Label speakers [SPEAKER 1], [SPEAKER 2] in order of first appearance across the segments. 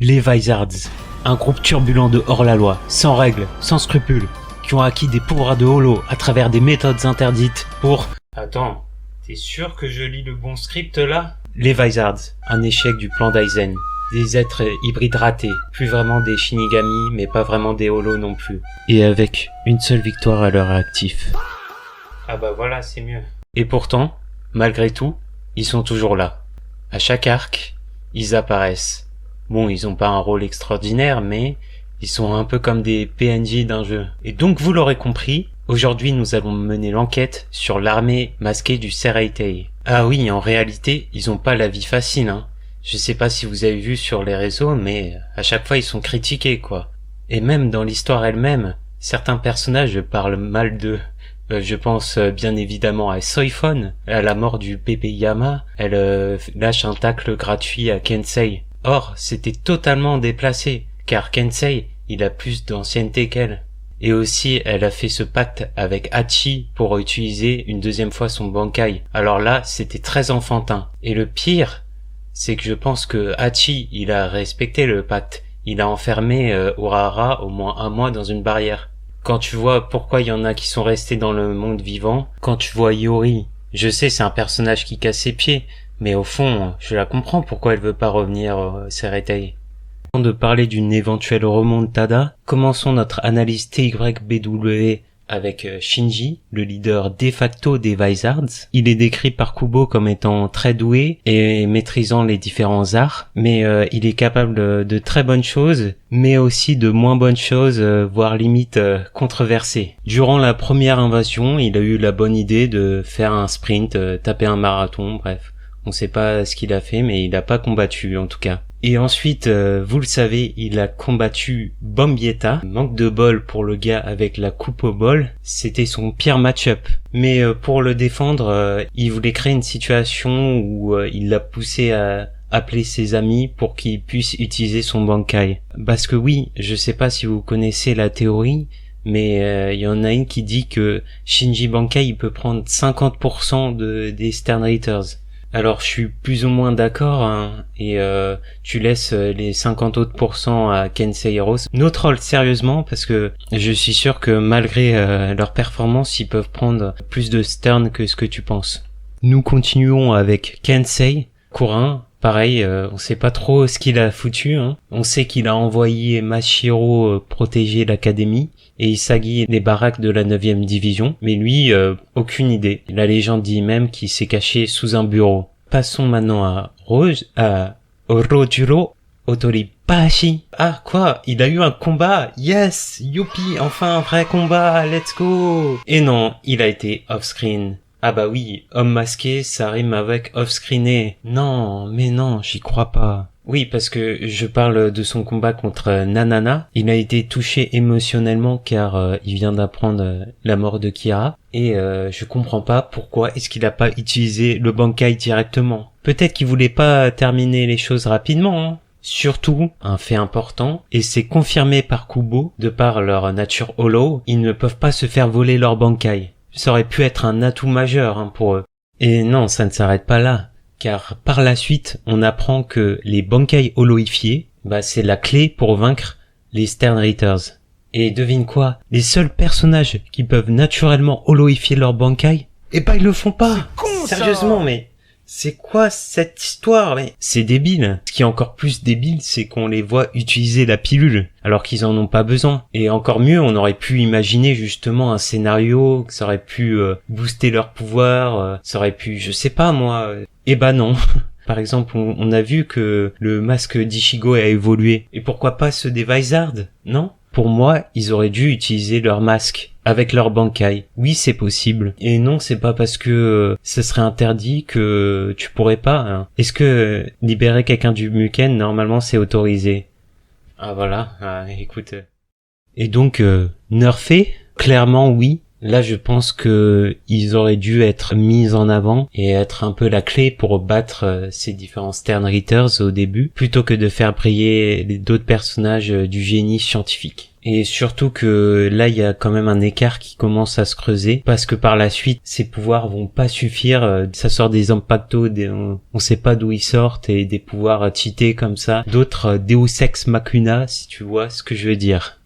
[SPEAKER 1] Les Vizards, un groupe turbulent de hors-la-loi, sans règles, sans scrupules, qui ont acquis des pouvoirs de holo à travers des méthodes interdites pour... Attends, t'es sûr que je lis le bon script là? Les Vizards, un échec du plan d'Aizen. Des êtres hybrides ratés, plus vraiment des Shinigami, mais pas vraiment des holos non plus. Et avec une seule victoire à leur actif. Ah bah voilà, c'est mieux. Et pourtant, malgré tout, ils sont toujours là. À chaque arc, ils apparaissent. Bon, ils ont pas un rôle extraordinaire, mais ils sont un peu comme des PNJ d'un jeu. Et donc vous l'aurez compris, aujourd'hui nous allons mener l'enquête sur l'armée masquée du Seireitei. Ah oui, en réalité, ils ont pas la vie facile, hein. Je sais pas si vous avez vu sur les réseaux, mais à chaque fois ils sont critiqués, quoi. Et même dans l'histoire elle-même, certains personnages parlent mal d'eux. Je pense bien évidemment à Soifon, à la mort du Pépé Yama, elle lâche un tacle gratuit à Kensei. Or, c'était totalement déplacé, car Kensei, il a plus d'ancienneté qu'elle. Et aussi, elle a fait ce pacte avec Hachi pour utiliser une deuxième fois son Bankai. Alors là, c'était très enfantin. Et le pire, c'est que je pense que Hachi, il a respecté le pacte. Il a enfermé Urahara au moins 1 mois dans une barrière. Quand tu vois pourquoi il y en a qui sont restés dans le monde vivant, quand tu vois Yori, je sais c'est un personnage qui casse ses pieds, mais au fond, je la comprends pourquoi elle veut pas revenir au Seireitei. Avant de parler d'une éventuelle remontada, commençons notre analyse TYBW avec Shinji, le leader de facto des Vizards. Il est décrit par Kubo comme étant très doué et maîtrisant les différents arts, mais il est capable de très bonnes choses, mais aussi de moins bonnes choses, voire limite controversées. Durant la première invasion, il a eu la bonne idée de faire un sprint, taper un marathon, bref. On sait pas ce qu'il a fait, mais il a pas combattu en tout cas. Et ensuite, vous le savez, il a combattu Bombietta. Manque de bol pour le gars avec la coupe au bol. C'était son pire match-up. Mais pour le défendre, il voulait créer une situation où il l'a poussé à appeler ses amis pour qu'ils puissent utiliser son Bankai. Parce que oui, je sais pas si vous connaissez la théorie, mais il y en a une qui dit que Shinji Bankai il peut prendre 50% des Stern Raiders. Alors je suis plus ou moins d'accord, hein, et tu laisses les 50 autres pourcents à Kensei Heroes. No troll sérieusement, parce que je suis sûr que malgré leur performance, ils peuvent prendre plus de Stern que ce que tu penses. Nous continuons avec Kensei, Kurin. Pareil, on sait pas trop ce qu'il a foutu, hein. On sait qu'il a envoyé Mashiro protéger l'académie et Isagi les baraques de la 9e division, mais lui, aucune idée. La légende dit même qu'il s'est caché sous un bureau. Passons maintenant à Orojuro Otoribashi. Ah quoi, il a eu un combat. Yes, youpi, enfin un vrai combat, let's go. Et non, il a été off-screen. Ah bah oui, homme masqué, ça rime avec off-screené. Non, mais non, j'y crois pas. Oui, parce que je parle de son combat contre Nanana. Il a été touché émotionnellement car il vient d'apprendre la mort de Kira. Et je comprends pas pourquoi est-ce qu'il a pas utilisé le Bankai directement. Peut-être qu'il voulait pas terminer les choses rapidement, hein. Surtout, un fait important, et c'est confirmé par Kubo, de par leur nature holo, ils ne peuvent pas se faire voler leur Bankai. Ça aurait pu être un atout majeur, hein, pour eux. Et non, ça ne s'arrête pas là. Car par la suite, on apprend que les Bankai holoifiés, c'est la clé pour vaincre les Stern Raiders. Et devine quoi? Les seuls personnages qui peuvent naturellement holoifier leur Bankai, ils le font pas.
[SPEAKER 2] C'est con, ça.
[SPEAKER 1] Sérieusement, mais c'est quoi cette histoire? Mais c'est débile. Ce qui est encore plus débile, c'est qu'on les voit utiliser la pilule, alors qu'ils en ont pas besoin. Et encore mieux, on aurait pu imaginer justement un scénario, que ça aurait pu booster leur pouvoir, ça aurait pu, je sais pas moi. Eh ben non. Par exemple, on a vu que le masque d'Ichigo a évolué. Et pourquoi pas ceux des Vizards? Non? Pour moi, ils auraient dû utiliser leur masque avec leur Bankai. Oui, c'est possible. Et non, c'est pas parce que ce serait interdit que tu pourrais pas, hein. Est-ce que libérer quelqu'un du Muken, normalement, c'est autorisé? Ah voilà, écoute. Et donc, nerfé? Clairement, oui. Là, je pense que ils auraient dû être mis en avant et être un peu la clé pour battre ces différents Stern Raiders au début, plutôt que de faire briller d'autres personnages du génie scientifique. Et surtout que là, il y a quand même un écart qui commence à se creuser, parce que par la suite, ses pouvoirs vont pas suffire. Ça sort des impactos, on sait pas d'où ils sortent, et des pouvoirs cheatés comme ça. D'autres Deus Ex Machina, si tu vois ce que je veux dire.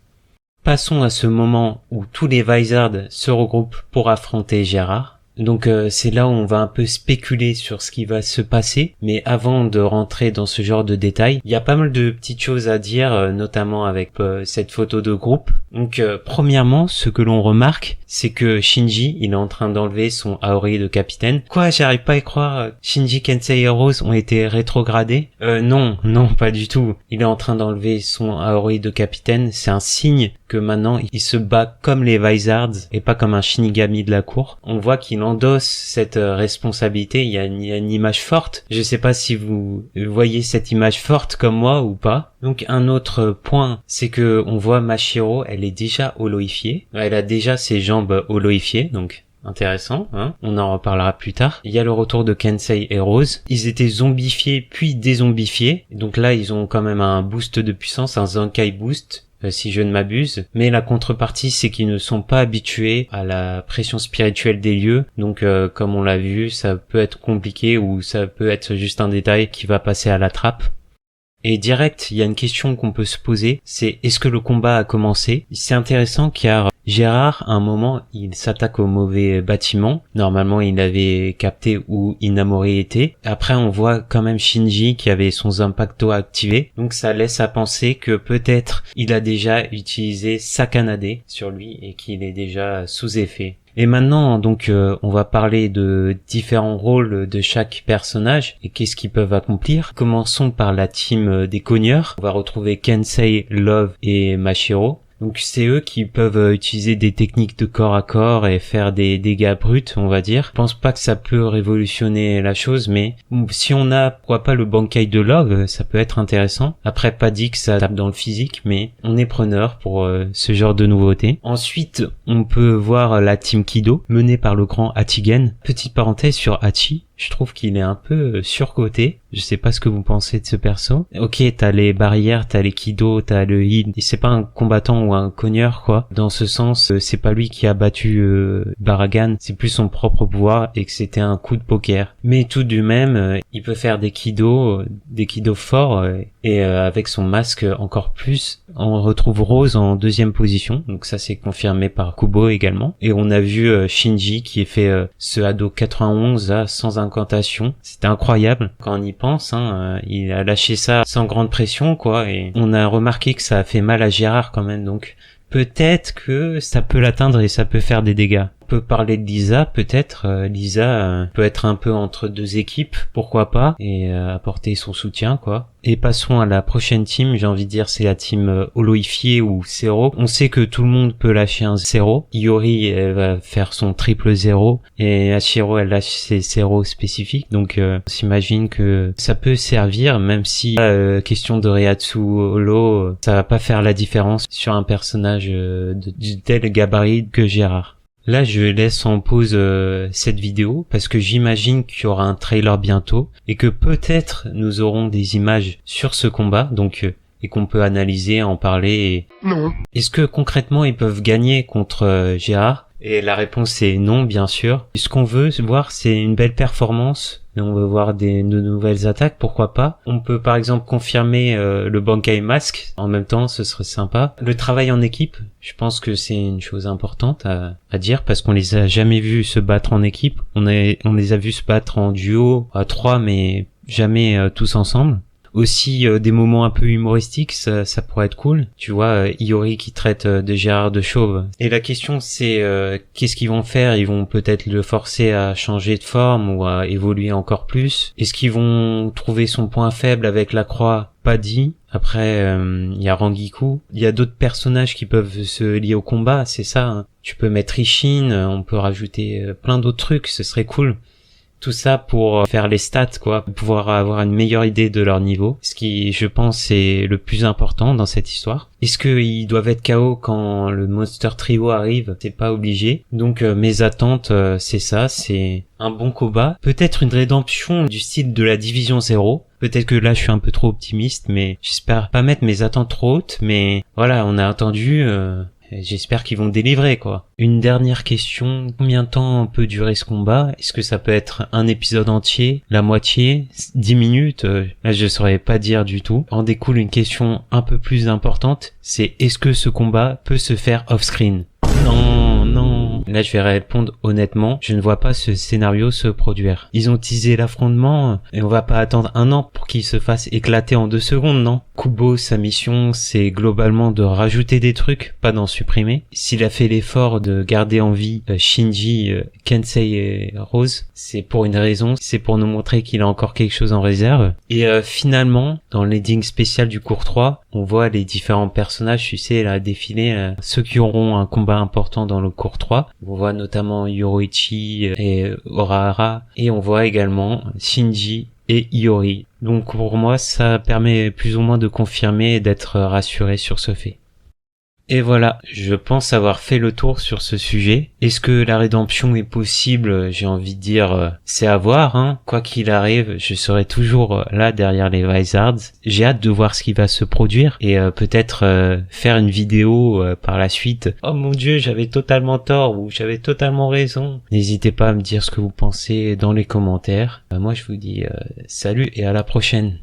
[SPEAKER 1] Passons à ce moment où tous les Vizards se regroupent pour affronter Gérard. Donc c'est là où on va un peu spéculer sur ce qui va se passer, mais avant de rentrer dans ce genre de détails, il y a pas mal de petites choses à dire, notamment avec cette photo de groupe. Donc premièrement, ce que l'on remarque, c'est que Shinji, il est en train d'enlever son Aori de capitaine. Quoi, j'arrive pas à y croire, Shinji, Kensei et Rose ont été rétrogradés? Non, pas du tout. Il est en train d'enlever son Aori de capitaine, c'est un signe que maintenant il se bat comme les Vizards et pas comme un Shinigami de la cour. On voit qu'il endosse cette responsabilité. Il y a une image forte. Je sais pas si vous voyez cette image forte comme moi ou pas. Donc un autre point, c'est que on voit Mashiro, elle est déjà holoïfiée. Elle a déjà ses jambes holoïfiées, donc intéressant, hein. On en reparlera plus tard. Il y a le retour de Kensei et Rose. Ils étaient zombifiés puis désombifiés. Donc là, ils ont quand même un boost de puissance, un Zankai boost. Si je ne m'abuse, mais la contrepartie c'est qu'ils ne sont pas habitués à la pression spirituelle des lieux, donc comme on l'a vu, ça peut être compliqué ou ça peut être juste un détail qui va passer à la trappe. Et direct, il y a une question qu'on peut se poser, c'est est-ce que le combat a commencé? C'est intéressant car Gérard, à un moment, il s'attaque au mauvais bâtiment. Normalement, il avait capté où Inamori était. Après, on voit quand même Shinji qui avait son Zanpakuto activé. Donc ça laisse à penser que peut-être il a déjà utilisé Sakanade sur lui et qu'il est déjà sous effet. Et maintenant, donc, on va parler de différents rôles de chaque personnage et qu'est-ce qu'ils peuvent accomplir. Commençons par la team des cogneurs. On va retrouver Kensei, Love et Mashiro. Donc c'est eux qui peuvent utiliser des techniques de corps à corps et faire des dégâts bruts, on va dire. Je pense pas que ça peut révolutionner la chose, mais si on a, pourquoi pas, le Bankai de Love, ça peut être intéressant. Après, pas dit que ça tape dans le physique, mais on est preneur pour ce genre de nouveauté. Ensuite, on peut voir la team Kido, menée par le grand Hachigen. Petite parenthèse sur Hachi. Je trouve qu'il est un peu surcoté. Je sais pas ce que vous pensez de ce perso. Ok, t'as les barrières, t'as les Kido, t'as le Hid. Et c'est pas un combattant ou un cogneur, quoi. Dans ce sens, c'est pas lui qui a battu Baragan. C'est plus son propre pouvoir et que c'était un coup de poker. Mais tout de même, il peut faire des Kido forts. Et avec son masque encore plus, on retrouve Rose en deuxième position. Donc ça, c'est confirmé par Kubo également. Et on a vu Shinji qui a fait ce Hado 91 là, sans incantation. C'était incroyable quand on y pense, hein. Il a lâché ça sans grande pression, quoi. Et on a remarqué que ça a fait mal à Gérard quand même. Donc peut-être que ça peut l'atteindre et ça peut faire des dégâts. On peut parler de Lisa, peut-être. Lisa peut être un peu entre deux équipes, pourquoi pas, et apporter son soutien, quoi. Et passons à la prochaine team, j'ai envie de dire c'est la team holoïfiée ou Zero. On sait que tout le monde peut lâcher un Zero. Iori, elle va faire son triple Zero, et Hachiro, elle lâche ses Zero spécifiques. Donc on s'imagine que ça peut servir, même si question de Reiatsu Holo, ça va pas faire la différence sur un personnage du tel gabarit que Gérard. Là, je laisse en pause cette vidéo parce que j'imagine qu'il y aura un trailer bientôt et que peut-être nous aurons des images sur ce combat, donc et qu'on peut analyser, en parler. Non. Est-ce que concrètement ils peuvent gagner contre Gérard? Et la réponse est non, bien sûr. Ce qu'on veut voir, c'est une belle performance. On veut voir de nouvelles attaques, pourquoi pas. On peut par exemple confirmer le Bankai Mask. En même temps, ce serait sympa. Le travail en équipe, je pense que c'est une chose importante à dire parce qu'on les a jamais vus se battre en équipe. On les a vus se battre en duo, à 3, mais jamais tous ensemble. Aussi des moments un peu humoristiques, ça pourrait être cool. Tu vois, Iori qui traite de Gérard de chauve. Et la question c'est qu'est-ce qu'ils vont faire? Ils vont peut-être le forcer à changer de forme ou à évoluer encore plus. Est-ce qu'ils vont trouver son point faible avec la croix? Pas dit. Après, il y a Rangiku. Il y a d'autres personnages qui peuvent se lier au combat, c'est ça, hein. Tu peux mettre Ishin, on peut rajouter plein d'autres trucs, ce serait cool. Tout ça pour faire les stats, quoi, pour pouvoir avoir une meilleure idée de leur niveau, ce qui, je pense, est le plus important dans cette histoire. Est-ce qu'ils doivent être KO quand le Monster Trio arrive? C'est pas obligé. Donc mes attentes, c'est ça, c'est un bon combat. Peut-être une rédemption du style de la Division 0, Peut-être que là je suis un peu trop optimiste, mais j'espère pas mettre mes attentes trop hautes, mais voilà, on a attendu, j'espère qu'ils vont délivrer, quoi. Une dernière question, combien de temps peut durer ce combat? Est-ce que ça peut être un épisode entier, la moitié, 10 minutes? Là je saurais pas dire du tout. En découle une question un peu plus importante, c'est est-ce que ce combat peut se faire off-screen? Non. Là, je vais répondre honnêtement, je ne vois pas ce scénario se produire. Ils ont teasé l'affrontement et on va pas attendre un an pour qu'il se fasse éclater en 2 secondes, non? Kubo, sa mission, c'est globalement de rajouter des trucs, pas d'en supprimer. S'il a fait l'effort de garder en vie Shinji, Kensei et Rose, c'est pour une raison, c'est pour nous montrer qu'il a encore quelque chose en réserve. Et finalement, dans l'ending spécial du cours 3, on voit les différents personnages, tu sais, là, défiler, ceux qui auront un combat important dans le cours 3. On voit notamment Yoroichi et Urahara, et on voit également Shinji et Iori. Donc pour moi, ça permet plus ou moins de confirmer et d'être rassuré sur ce fait. Et voilà, je pense avoir fait le tour sur ce sujet. Est-ce que la rédemption est possible? J'ai envie de dire, c'est à voir, hein. Quoi qu'il arrive, je serai toujours là derrière les Vizards. J'ai hâte de voir ce qui va se produire et peut-être faire une vidéo par la suite. Oh mon Dieu, j'avais totalement tort ou j'avais totalement raison. N'hésitez pas à me dire ce que vous pensez dans les commentaires. Moi, je vous dis salut et à la prochaine.